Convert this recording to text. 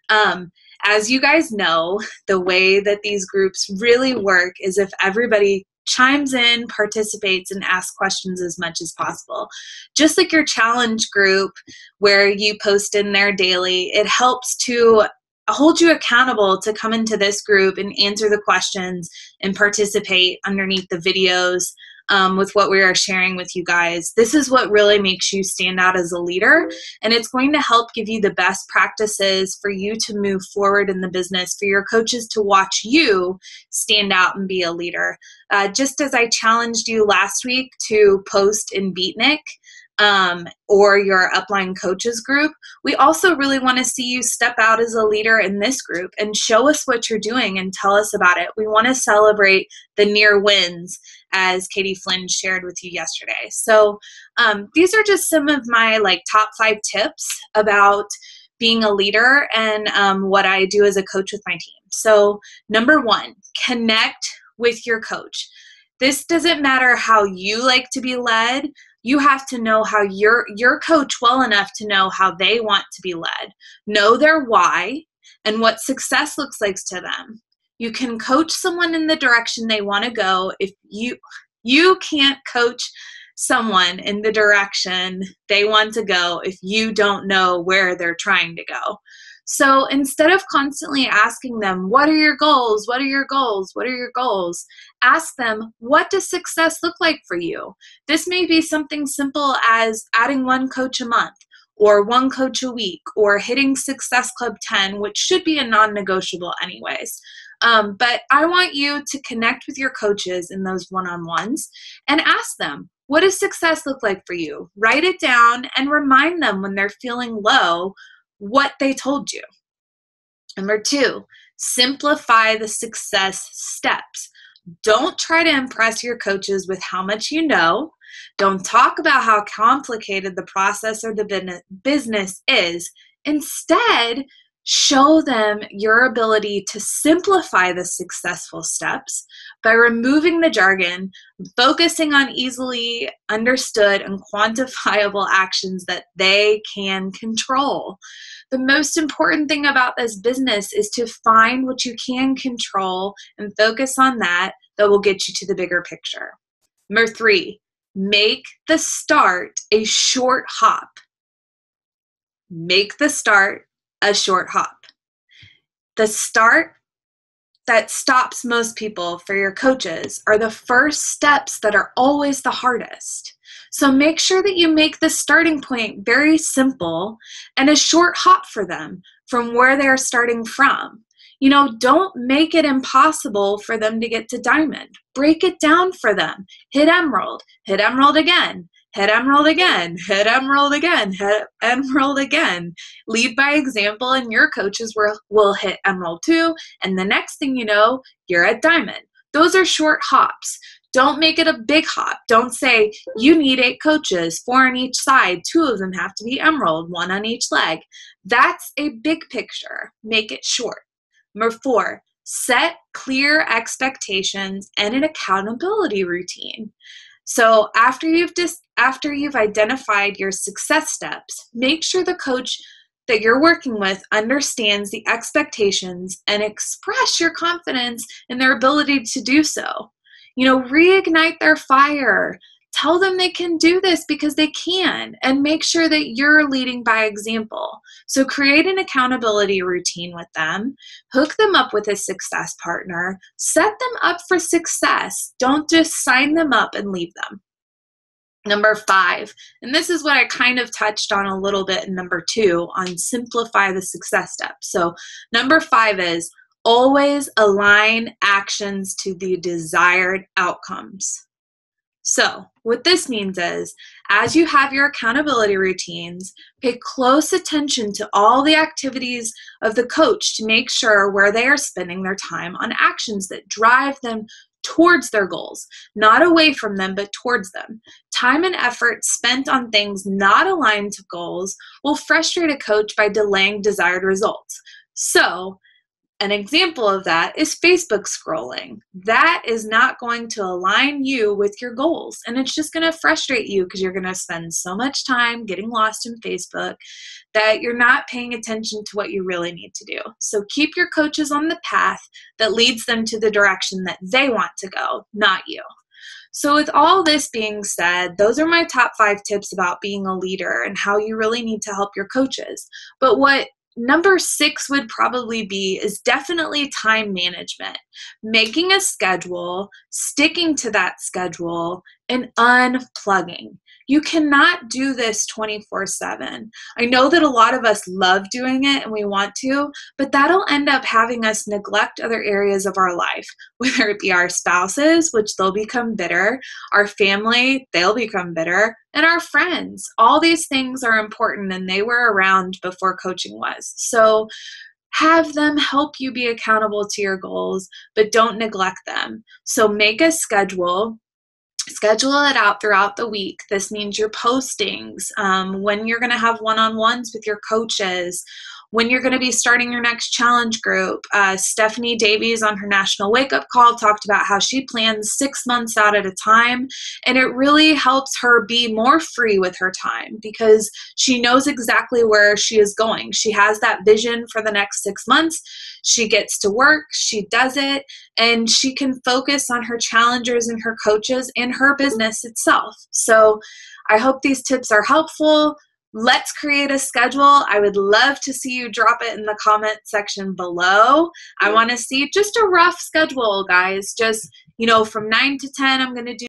As you guys know, the way that these groups really work is if everybody chimes in, participates, and asks questions as much as possible. Just like your challenge group where you post in there daily, it helps to hold you accountable to come into this group and answer the questions and participate underneath the videos with what we are sharing with you guys. This is what really makes you stand out as a leader, and it's going to help give you the best practices for you to move forward in the business, for your coaches to watch you stand out and be a leader. Just as I challenged you last week to post in Beatnik, or your upline coaches group, we also really want to see you step out as a leader in this group and show us what you're doing and tell us about it. We want to celebrate the near wins, as Katie Flynn shared with you yesterday. So these are just some of my top 5 tips about being a leader and what I do as a coach with my team. So number 1, connect with your coach. This doesn't matter how you like to be led. You have to know how your coach well enough to know how they want to be led. Know their why and what success looks like to them. You can coach someone in the direction they want to go. If you can't coach someone in the direction they want to go if you don't know where they're trying to go. So instead of constantly asking them, what are your goals? What are your goals? What are your goals? Ask them, what does success look like for you? This may be something simple as adding 1 coach a month, or 1 coach a week, or hitting Success Club 10, which should be a non-negotiable anyways. But I want you to connect with your coaches in those one-on-ones and ask them, what does success look like for you? Write it down and remind them when they're feeling low what they told you. Number 2, simplify the success steps. Don't try to impress your coaches with how much you know. Don't talk about how complicated the process or the business is. Instead, show them your ability to simplify the successful steps by removing the jargon, focusing on easily understood and quantifiable actions that they can control. The most important thing about this business is to find what you can control and focus on that will get you to the bigger picture. Number 3, make the start a short hop. Make the start a short hop. The start that stops most people for your coaches are the first steps that are always the hardest. So make sure that you make the starting point very simple and a short hop for them from where they're starting from. Don't make it impossible for them to get to diamond. Break it down for them. Hit emerald again, hit emerald again, hit emerald again, hit emerald again. Lead by example, and your coaches will hit emerald 2, and the next thing you know, you're at diamond. Those are short hops. Don't make it a big hop. Don't say, you need 8 coaches, 4 on each side, 2 of them have to be emerald, 1 on each leg. That's a big picture. Make it short. Number 4, set clear expectations and an accountability routine. So after you've identified your success steps, make sure the coach that you're working with understands the expectations and express your confidence in their ability to do so. Reignite their fire. Tell them they can do this because they can, and make sure that you're leading by example. So create an accountability routine with them, hook them up with a success partner, set them up for success. Don't just sign them up and leave them. Number 5, and this is what I kind of touched on a little bit in number 2 on simplify the success steps. So number 5 is always align actions to the desired outcomes. So what this means is, as you have your accountability routines, pay close attention to all the activities of the coach to make sure where they are spending their time on actions that drive them towards their goals, not away from them, but towards them. Time and effort spent on things not aligned to goals will frustrate a coach by delaying desired results. So An example of that is Facebook scrolling. That is not going to align you with your goals, and it's just going to frustrate you because you're going to spend so much time getting lost in Facebook that you're not paying attention to what you really need to do. So keep your coaches on the path that leads them to the direction that they want to go, not you. So with all this being said, those are my top 5 tips about being a leader and how you really need to help your coaches. But what number 6 would probably be is definitely time management. Making a schedule, sticking to that schedule, and unplugging. You cannot do this 24/7. I know that a lot of us love doing it and we want to, but that'll end up having us neglect other areas of our life, whether it be our spouses, which they'll become bitter, our family, they'll become bitter, and our friends. All these things are important and they were around before coaching was. So have them help you be accountable to your goals, but don't neglect them. So make a schedule. Schedule it out throughout the week. This means your postings, when you're going to have one-on-ones with your coaches, when you're going to be starting your next challenge group. Stephanie Davies on her National Wake Up Call talked about how she plans 6 months out at a time, and it really helps her be more free with her time because she knows exactly where she is going. She has that vision for the next 6 months. She gets to work, she does it, and she can focus on her challengers and her coaches and her business itself. So I hope these tips are helpful. Let's create a schedule. I would love to see you drop it in the comment section below. I want to see just a rough schedule, guys. Just, from 9 to 10, I'm going to do